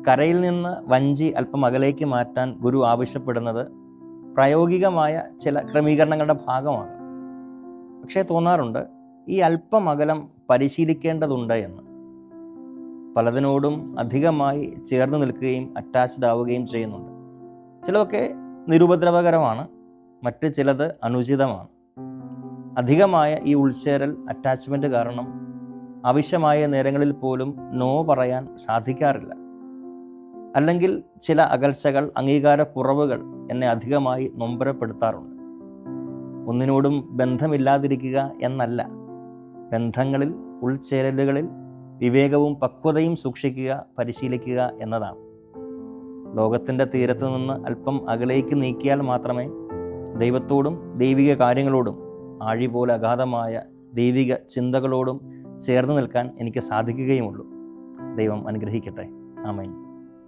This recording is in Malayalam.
കരയിൽ നിന്ന് വഞ്ചി അല്പം അകലേക്ക് മാറ്റാൻ ഗുരു ആവശ്യപ്പെടുന്നത് പ്രായോഗികമായ ചില ക്രമീകരണങ്ങളുടെ ഭാഗമാണ്. പക്ഷേ തോന്നാറുണ്ട് ഈ അല്പം അകലം പരിശീലിക്കേണ്ടതുണ്ട് എന്ന്. പലതിനോടും അധികമായി ചേർന്ന് നിൽക്കുകയും അറ്റാച്ച്ഡ് ആവുകയും ചെയ്യുന്നുണ്ട്. ചിലതൊക്കെ നിരുപദ്രവകരമാണ്, മറ്റ് ചിലത് അനുചിതമാണ്. അധികമായ ഈ ഉൾച്ചേരൽ അറ്റാച്ച്മെൻറ്റ് കാരണം ആവശ്യമായ നേരങ്ങളിൽ പോലും നോ പറയാൻ സാധിക്കാറില്ല. അല്ലെങ്കിൽ ചില അകൽച്ചകൾ, അംഗീകാരക്കുറവുകൾ എന്നെ അധികമായി നൊമ്പരപ്പെടുത്താറുണ്ട്. ഒന്നിനോടും ബന്ധമില്ലാതിരിക്കുക എന്നല്ല, ബന്ധങ്ങളിൽ, ഉൾച്ചേരലുകളിൽ വിവേകവും പക്വതയും സൂക്ഷിക്കുക, പരിശീലിക്കുക എന്നതാണ്. ലോകത്തിൻ്റെ തീരത്ത് നിന്ന് അല്പം അകലേക്ക് നീക്കിയാൽ മാത്രമേ ദൈവത്തോടും ദൈവിക കാര്യങ്ങളോടും ആഴി പോലെ അഗാധമായ ദൈവിക ചിന്തകളോടും ചേർന്ന് നിൽക്കാൻ എനിക്ക് സാധിക്കുകയുമുള്ളൂ. ദൈവം അനുഗ്രഹിക്കട്ടെ. ആമേൻ.